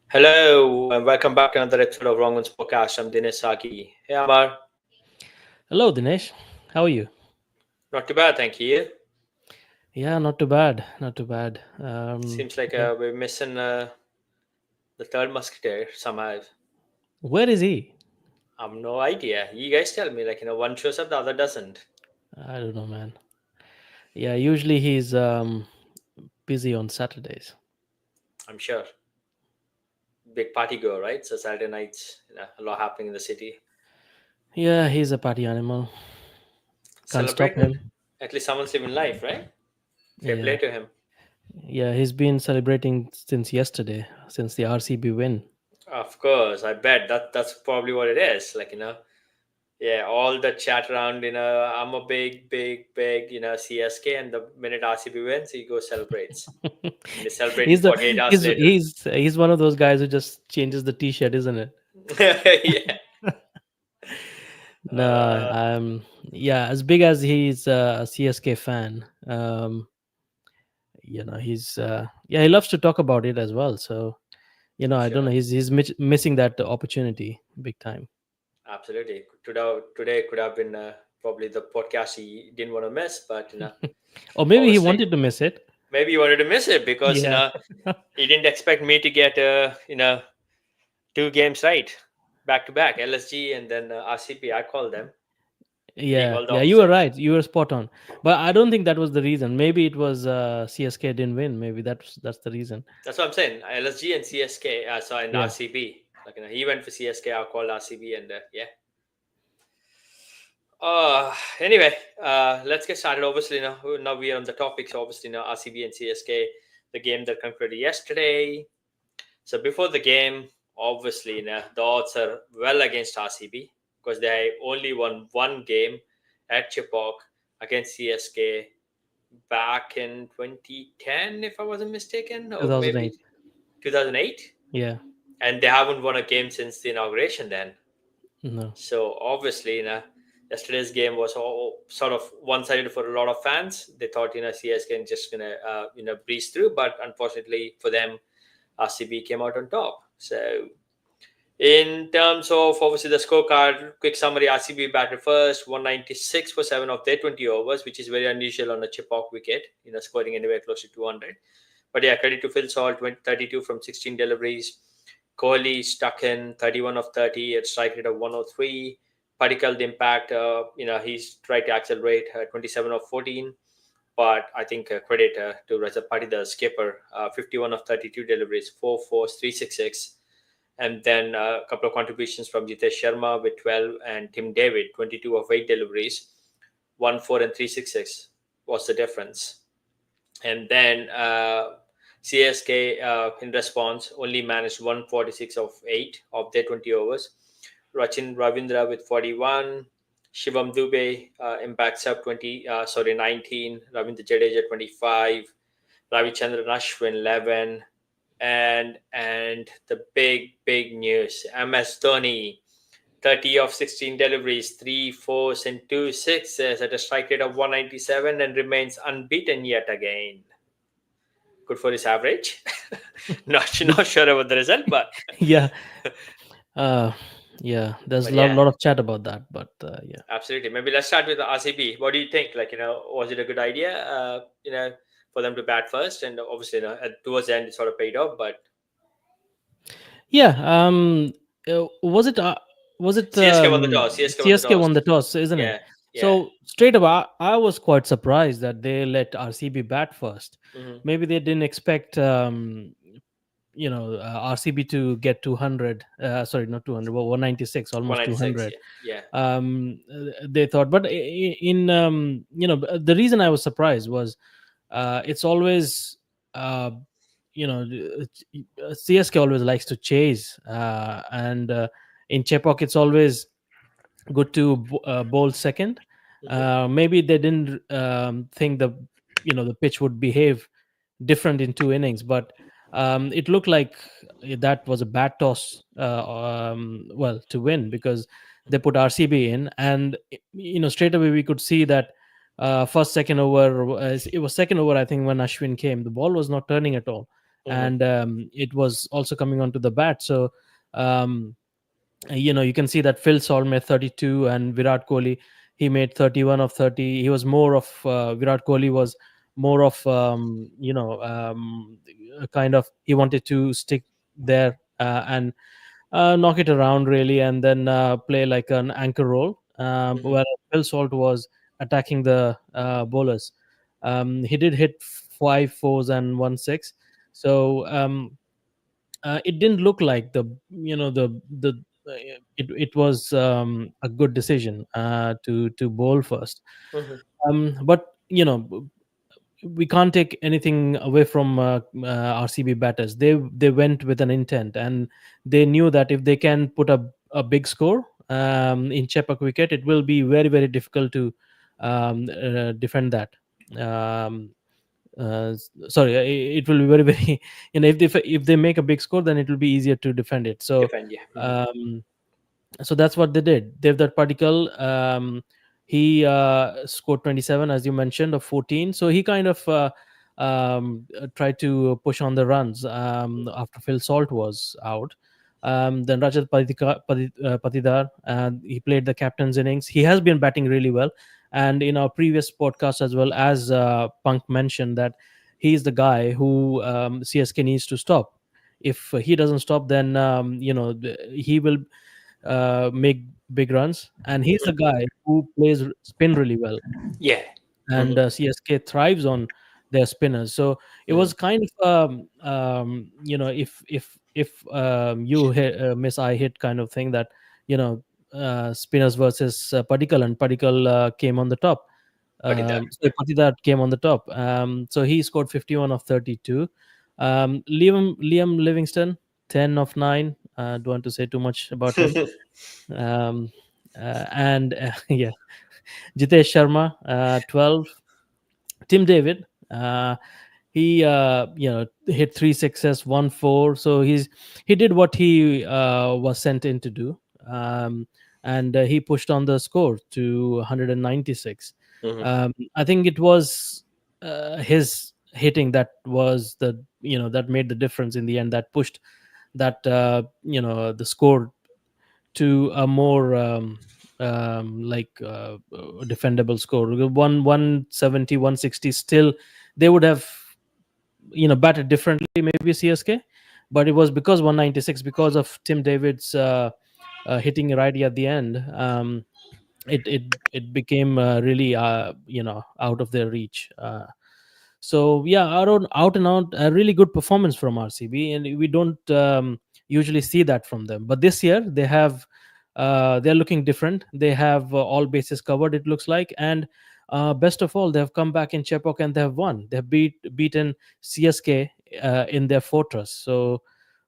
Hello, and welcome back to another episode of Wrong Ones Podcast. I'm Dinesh Saki. Hey, Amar. Hello, Dinesh. How are you? Not too bad, thank you. Yeah, not too bad. Not too bad. Seems like Yeah. we're missing the third musketeer somehow. Where is he? I've no idea. You guys tell me, one shows up, the other doesn't. I don't know, man. Yeah, usually he's busy on Saturdays. I'm sure. Big party girl, right? So Saturday nights, a lot happening in the city. Yeah, he's a party animal. Can't stop Celebrating. him. At least someone's living life, right? Fair play Yeah, to him. yeah, he's been celebrating since yesterday, since the RCB win. Of course, I bet that's probably what it is. Yeah, all the chat around, I'm a big, CSK, and the minute RCB wins, he goes celebrates. And he's celebrating he's the 48 hours he's later. he's one of those guys who just changes the T-shirt, isn't it? Yeah. No, Uh, yeah, as big as he's a CSK fan, he's yeah, he loves to talk about it as well. So I'm I don't know, sure. he's missing that opportunity big time. Absolutely. Today could have been probably the podcast he didn't want to miss, but, Or maybe he obviously, wanted to miss it. maybe he wanted to miss it because, Yeah. he didn't expect me to get, two games right back to back, LSG and then RCP. I called them. He Yeah, called the yeah, you were opposite. right, you were spot on, but I don't think that was the reason. Maybe it was CSK didn't win. Maybe that's the reason. That's what I'm saying. LSG and CSK, and Yeah, RCB. He went for CSK. I called RCB, and yeah. Anyway, let's get started. Obviously, now we are on the topic. So obviously, now RCB and CSK, the game that concluded yesterday. So before the game, obviously, the odds are well against RCB because they only won one game at Chipok against CSK back in 2010, if I wasn't mistaken, or maybe 2008. 2008. Yeah. And they haven't won a game since the inauguration then. No. So obviously, yesterday's game was all sort of one-sided for a lot of fans. They thought, CSK is just gonna, breeze through, but unfortunately for them, RCB came out on top. So in terms of obviously the scorecard, quick summary: RCB batted first, 196 for 7 of their 20 overs, which is very unusual on a chip-off wicket. Scoring anywhere close to 200. But yeah, credit to Phil Salt, 32 from 16 deliveries. Kohli stuck in 31 of 30 at strike rate of 103. Padikkal, the impact, he's tried to accelerate 27 of 14. But I think credit to Rajat Pati, the skipper, 51 of 32 deliveries, 4 fours, 3 6 6. And then a couple of contributions from Jitesh Sharma with 12 and Tim David, 22 of 8 deliveries, 1 4 and 3 6 6 was the difference. And then CSK, in response, only managed 146 of 8 of their 20 overs. Rachin Ravindra with 41. Shivam Dubey impacts up 19. Ravindra Jadeja 25. Ravichandran Ashwin 11. And the big news: MS Dhoni, 30 of 16 deliveries, 3 4s and 2 6s at a strike rate of 197 and remains unbeaten yet again. Good for his average. Not sure about the result, but Yeah. uh yeah, there's a but lot, yeah, lot of chat about that, but yeah. absolutely. Maybe let's start with the RCB. What do you think? Was it a good idea? For them to bat first, and obviously, towards the end, it sort of paid off. But Yeah, was it CSK won the toss. CSK won the CSK toss. won the toss, isn't it? Yeah, yeah. So straight up, I was quite surprised that they let RCB bat first. Hmm. Maybe they didn't expect RCB to get 200. Sorry, not 200, but 196, almost 196. 200. Yeah, yeah. They thought, but in the reason I was surprised was it's always uh, CSK always likes to chase, and in Chepok it's always good to bowl second. Hmm. Maybe they didn't think the pitch would behave different in 2 innings, but it looked like that was a bad toss. Well, to win, because they put RCB in, and straight away we could see that first second over, it was second over, I think, when Ashwin came, the ball was not turning at all, Mm-hmm. and it was also coming onto the bat. So um, you can see that Phil Salt made 32 and Virat Kohli, he made 31 of 30. He was more of Virat Kohli was more of a kind of, he wanted to stick there and knock it around really, and then play like an anchor role, Mm-hmm. where Phil Salt was attacking the bowlers. He did hit 5 4s and 1 6. So it didn't look like the it was a good decision to bowl first. But we can't take anything away from RCB batters. They went with an intent, and they knew that if they can put a big score in Chepak wicket, it will be very very difficult to defend that. Um, Sorry, it will be very very if they make a big score, then it will be easier to defend it. So Defend, yeah. Mm-hmm. um, so that's what they did. Devdutt Padikkal, he scored 27, as you mentioned, of 14. So he kind of tried to push on the runs after Phil Salt was out. Then Patidar, he played the captain's innings. He has been batting really well. And in our previous podcast, as well as Punk mentioned, that he's the guy who CSK needs to stop. If he doesn't stop, then he will make big runs, and he's the guy who plays spin really well, Yeah. and Mm-hmm. CSK thrives on their spinners. So it Mm-hmm. was kind of if you miss I hit kind of thing, that you know spinners versus Padikkal, and Padikkal came on the top. Patidar. So Patidar came on the top. So he scored 51 of 32. Liam Livingston, 10 of 9. Don't want to say too much about him. um, and yeah, Jitesh Sharma, 12. Tim David, he hit 3 6s, 1 4. So he did what he was sent in to do, and he pushed on the score to 196. Mm-hmm. I think it was his hitting that was that made the difference in the end, that pushed that the score to a more defendable score. One 170, 160, still they would have batted differently, maybe CSK, but it was because 196, because of Tim David's hitting right at the end. It became really out of their reach. So yeah, out and out, a really good performance from RCB, and we don't usually see that from them. But this year they have, they're looking different. They have all bases covered, it looks like, and best of all, they have come back in Chepauk and they have won. They have beaten CSK in their fortress. So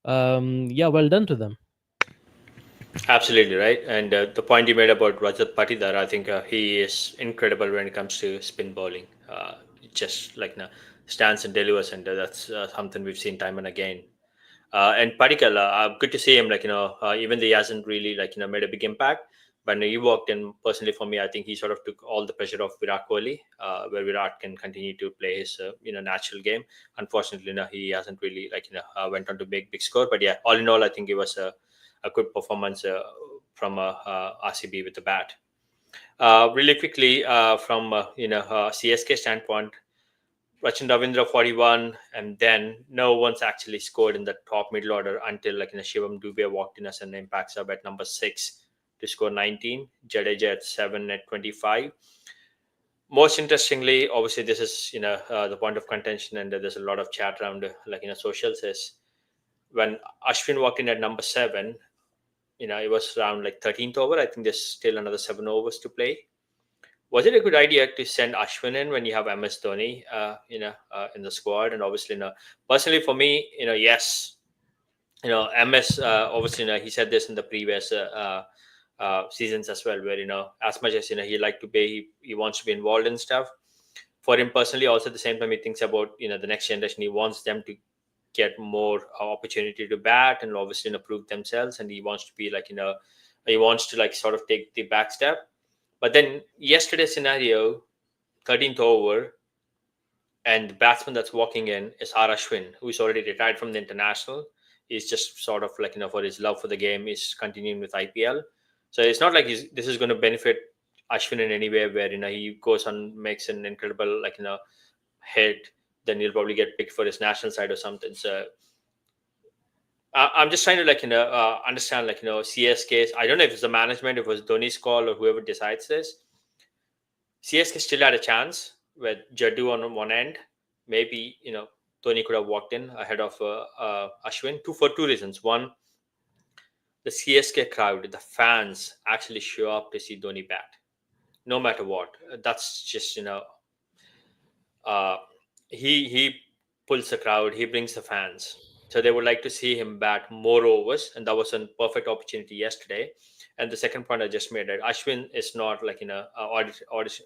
yeah, well done to them. Absolutely right. And the point you made about Rajat Patidar, I think he is incredible when it comes to spin bowling. Just like stands and delivers, and that's something we've seen time and again. And Padikkal, good to see him. Even though he hasn't really made a big impact, but when he walked in, personally for me, I think he sort of took all the pressure off Virat Kohli, where Virat can continue to play his natural game. Unfortunately, he hasn't really went on to make big score. But yeah, all in all, I think it was a good performance from RCB with the bat. Really quickly, from CSK standpoint, Rachin Ravindra 41, and then no one's actually scored in the top middle order until Shivam Dubey walked in as an impact sub at number 6 to score 19. Jadeja at 7 at 25. Most interestingly, obviously this is the point of contention, and there's a lot of chat around socials, is when Ashwin walked in at number 7. It was around 13th over. I think there's still another 7 overs to play. Was it a good idea to send Ashwin in when you have MS Dhoni, in the squad? And obviously, personally for me, yes, MS, obviously, he said this in the previous seasons as well, where as much as he like to play, he wants to be involved in stuff. For him personally, also at the same time, he thinks about the next generation. He wants them to get more opportunity to bat and obviously prove themselves, and he wants to be he wants to sort of take the back step. But then yesterday's scenario, 13th over, and the batsman that's walking in is R Ashwin, who is already retired from the international. He's just sort of like, for his love for the game, he's continuing with IPL. So it's not like this is going to benefit Ashwin in any way, where he goes and makes an incredible hit, then he'll probably get picked for his national side or something. So I'm just trying to understand CSK's. I don't know if it's the management, if it was Dhoni's call or whoever decides this. CSK still had a chance with Jaddu on one end. Maybe Dhoni could have walked in ahead of Ashwin. For two reasons. One, the CSK crowd, the fans actually show up to see Dhoni bat, no matter what. That's just uh, he pulls the crowd. He brings the fans. So they would like to see him bat more overs, and that was a perfect opportunity yesterday. And the second point I just made, that Ashwin is not like audition.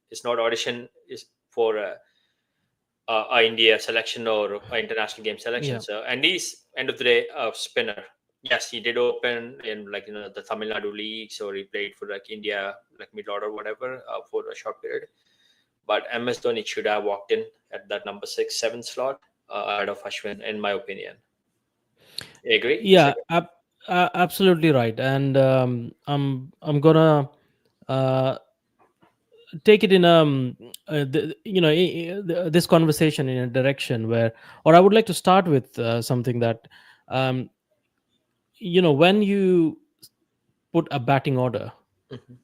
It's not audition is for a India selection or a international game selection. Yeah. So, and he's end of the day a spinner. Yes, he did open in the Tamil Nadu leagues, or he played for like India, like mid order, whatever, for a short period. But MS Dhoni should have walked in at that number 6, 7 slot ahead of Ashwin, in my opinion. You agree? Yeah, Second. absolutely right. And I'm gonna uh, take it in this conversation in a direction where, or I would like to start with something that um, when you put a batting order, Mhm.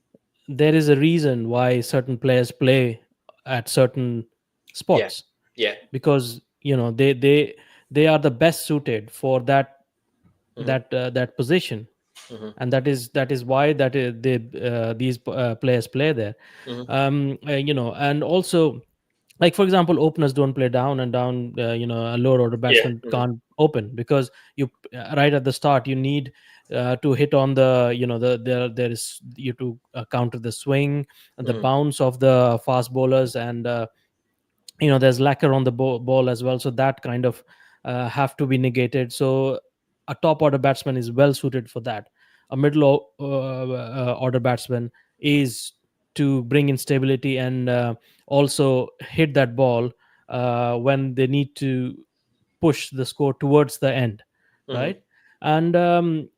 there is a reason why certain players play at certain Yeah, spots, yeah. because they are the best suited for Hmm. that position, Hmm. and that is why these players play there. Hmm. And also, like for example, openers don't play down and down. A lower order Yeah. batsman Hmm. can't open, because you right at the start you need to hit on the there is you to counter the swing and the Hmm. bounce of the fast bowlers, and there's lacquer on the ball as well, so that kind of have to be negated. So a top order batsman is well suited for that. A middle order batsman is to bring in stability and also hit that ball when they need to push the score towards the end, Hmm. right? And um,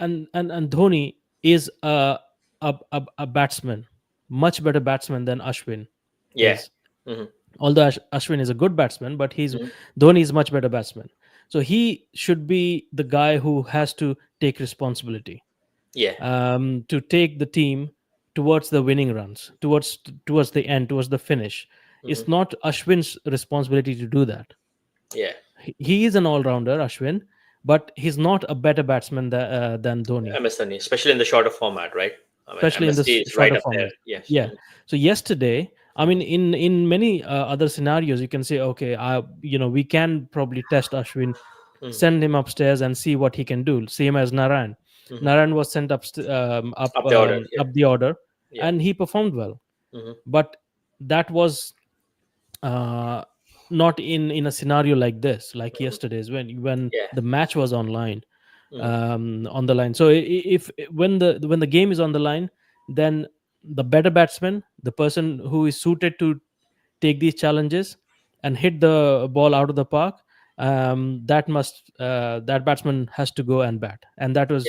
and and and Dhoni is a batsman, much better batsman than Ashwin Yeah. is. Hmm. Although Ashwin is a good batsman, but Hmm. Dhoni is much better batsman. So he should be the guy who has to take responsibility, Yeah. to take the team towards the winning runs, towards the end, towards the finish. Hmm. It's not Ashwin's responsibility to do that. Yeah. He is an all-rounder, Ashwin, but he's not a better batsman than Dhoni, MS Dhoni, especially in the shorter format, right? I mean, especially in MSD this is right shorter up there. format. Yes. Yeah. So yesterday, I mean, in many other scenarios, you can say, okay, we can probably test Ashwin, Mm-hmm. send him upstairs and see what he can do. Same as Naran. Hmm. Naran was sent Up the order. Yeah. up the order, Yeah. and he performed well. Hmm. But that was uh, not in a scenario like this, like Hmm. yesterday's, when Yeah. the match was Hmm. on the line. So if when the game is on the line, then the better batsman, the person who is suited to take these challenges and hit the ball out of the park, that batsman has to go and bat, and that Yeah. was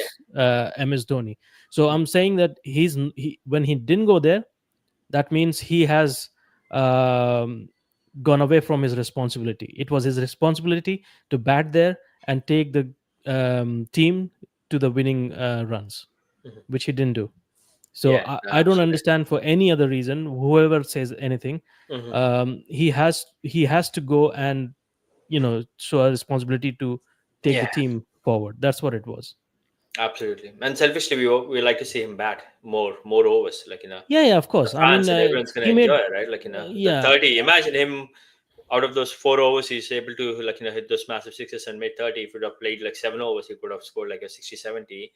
MS Dhoni. So Mhm. I'm saying that when he didn't go there, that means he has um, gone away from his responsibility. It was his responsibility to bat there and take the team to the winning runs, Mhm. which he didn't do. So Yeah. I don't Absolutely. understand for any other reason. Whoever says anything, Hmm. he has to go and show a responsibility to take the Yeah. team forward. That's what it was. Absolutely. And selfishly, we like to see him bat more overs. Yeah, yeah, of The course. I mean, fans and everyone's gonna he enjoy made it, right? The yeah. 30. Imagine him out of those 4 overs, he's able to hit those massive sixes and made 30. If he would have played like 7 overs, he could have scored like a 60, 70,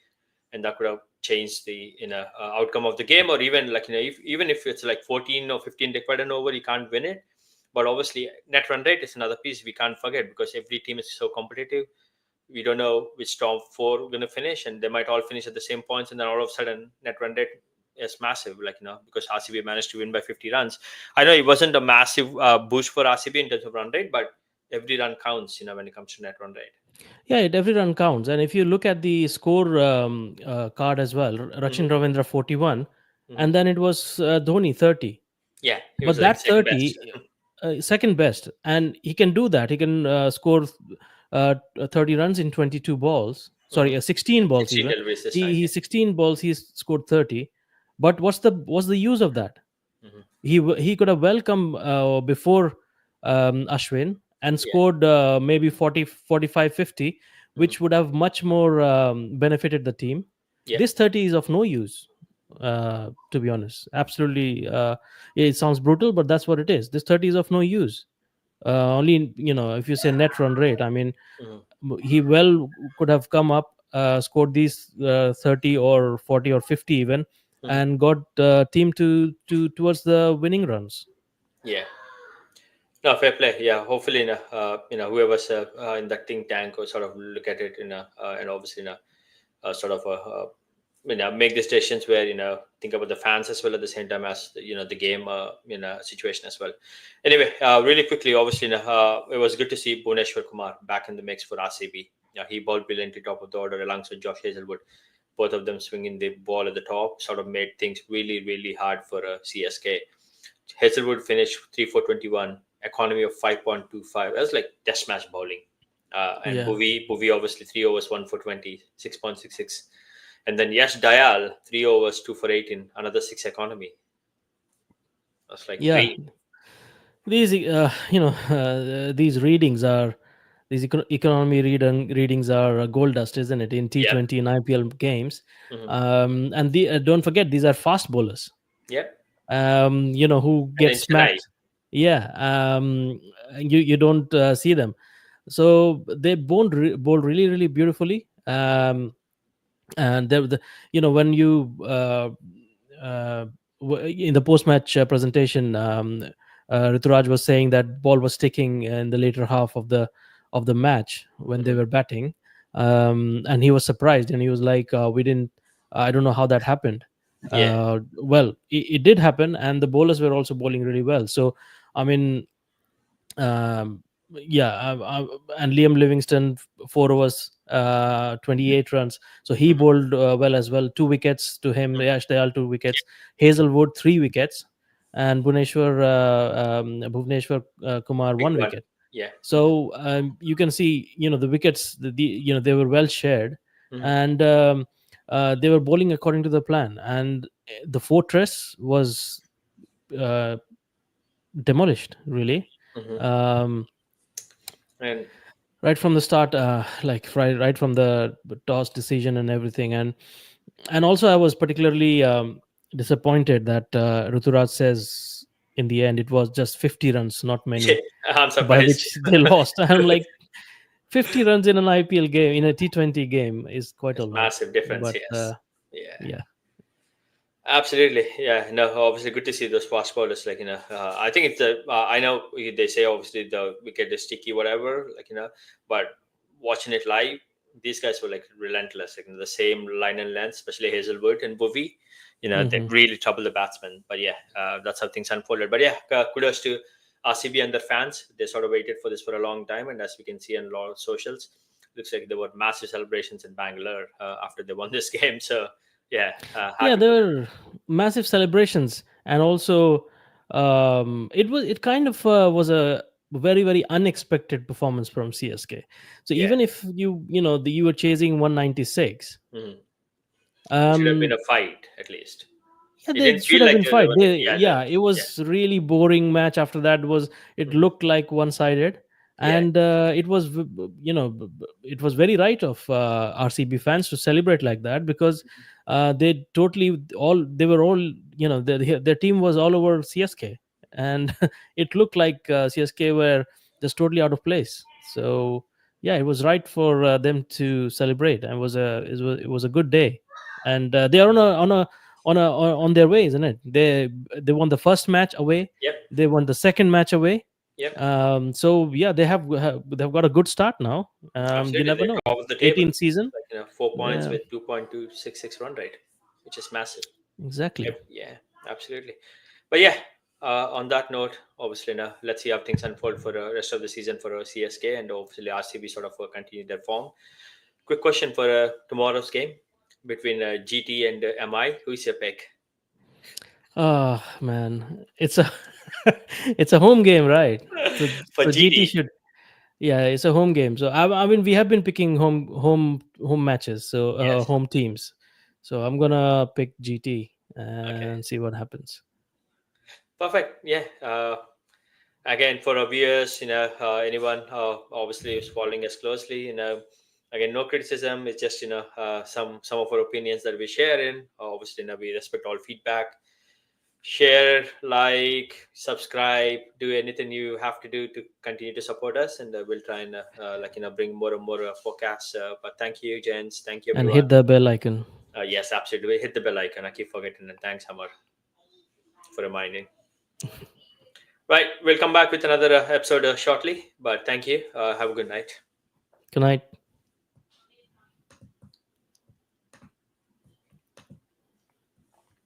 and that could have changed the outcome of the game. Or even even if it's like 14 or 15 required an over, you can't win it. But obviously, net run rate is another piece we can't forget, because every team is so competitive. We don't know which top four we're going to finish, and they might all finish at the same points, and then all of a sudden net run rate is massive. Because RCB managed to win by 50 runs. I know it wasn't a massive boost for RCB in terms of run rate, but every run counts. When it comes to net run rate. Yeah, every run counts. And if you look at the score card as well, Rachin Hmm. Ravindra 41, Hmm. and then it was Dhoni 30. Yeah, he was But like that second best. 30, second best, and he can do that. He can score 30 runs in 22 balls. Sorry, Hmm. 16 balls 16 even. deliveries this time. He Yeah. 16 balls. He's scored 30. But what's the use of that? Hmm. He could have welcomed before Ashwin and Yeah. scored maybe 40, 45, 50, Hmm. which would have much more benefited the team. Yeah. This 30 is of no use, to be honest. Absolutely, it sounds brutal, but that's what it is. This 30 is of no use. Only, if you say net run rate, I mean, Hmm. he well could have come up, scored these 30 or 40 or 50 even, Hmm. and got team to towards the winning runs. Yeah. No, fair play. Yeah, hopefully, whoever's in that think tank will sort of look at it and obviously, sort of make these decisions where think about the fans as well at the same time as the game situation as well. Anyway, really quickly, obviously, it was good to see Bhuvneshwar Kumar back in the mix for RCB. Yeah, he bowled brilliantly top of the order alongside Josh Hazelwood. Both of them swinging the ball at the top sort of made things really, really hard for CSK. Hazelwood finished 3 for 21, economy of 5.25. That was like test match bowling. And Yeah, Bhuvi obviously 3 overs, 1 for 20, 6.66. And then Yash Dayal, 3 overs, 2 for 18, another 6 economy. That's like yeah. dream. These these readings are these economy readings are gold dust, isn't it? In Yep. T20 and IPL games, Hmm. and don't forget these are fast bowlers. Yep. Who And get in Chennai. smacked. Yeah, you don't see them. So they bowl really really beautifully. And when you uh, in the post match presentation, Rituraj was saying that ball was sticking in the later half of the match when they Hmm. were batting, and he was surprised and he was like, "We didn't. I don't know how that happened." Yeah. Well, it did happen, and the bowlers were also bowling really well. So, I mean, yeah, and Liam Livingston 4 overs, 28 runs. So he Hmm. bowled well as well. 2 wickets to him. Hmm. Yash Dayal 2 wickets. Yeah. Hazelwood 3 wickets, and Bhuvneshwar Kumar Big one one. wicket. Yeah. Hmm. So you can see, the wickets, they were well shared, Hmm. and they were bowling according to the plan, and the fortress was uh, demolished really. Hmm. Um, And right from the start, like right from the toss decision and everything, and also I was particularly disappointed that Ruturaj says in the end it was just 50 runs, not yeah, many, I'm by surprised. which they lost. I'm like, 50 runs in an IPL game, in a T20 game, is quite a It's lot. massive difference. But Yes. Yeah. yeah. Absolutely, yeah. No, obviously, good to see those fast bowlers. I think it's a. I know they say obviously the wicket is sticky, whatever. But watching it live, these guys were like relentless. The same line and length, especially Hazelwood and Bhuvi. They Hmm. really trouble the batsmen. But yeah, that's how things unfolded. But yeah, kudos to RCB and their fans. They sort of waited for this for a long time, and as we can see on a lot of socials, looks like there were massive celebrations in Bangalore after they won this game. So yeah, Yeah, happy there for them. were massive celebrations, and also it kind of was a very very unexpected performance from CSK. So Yeah. even if you were chasing 196, Mhm. It should have been um, a fight at least. yeah, It they didn't should feel have like been there fight. was. Yeah, Yeah, it yeah. was really boring match. After that, it Mhm. looked like one sided, Yeah. and it was it was very right of RCB fans to celebrate like that, because they totally all they were all their team was all over CSK, and it looked like CSK were just totally out of place. So yeah, it was right for them to celebrate, and it was a good day, and they are on their way, isn't it? They won the first match away, Yep. they won the second match away. Yep. So yeah, they've got a good start now. You Absolutely. never They're know. top of the table. 18th season. 4 points Yeah, with 2.266 run rate, which is massive. Exactly. Yeah, absolutely. But yeah, on that note, obviously, now let's see how things unfold for the rest of the season for CSK, and obviously RCB sort of continue their form. Quick question for tomorrow's game between GT and MI. Who's your pick Oh man, it's a it's a home game, right? So for so GT GT? should, yeah, it's a home game. So I mean, we have been picking home matches, so Yes. home teams. So I'm gonna pick GT Okay. and see what happens. Perfect. Yeah. Again, for our viewers, anyone obviously is following us closely, again, no criticism. It's just some of our opinions that we share in. Obviously, we respect all feedback. Share, like, subscribe, do anything you have to do to continue to support us, and we'll try and bring more and more forecasts. But thank you, gents. Thank you, And everyone. hit the bell icon. Yes, absolutely. Hit the bell icon. I keep forgetting, and thanks, Hamar, for reminding. Right, we'll come back with another episode shortly. But thank you. Have a good night. Good night.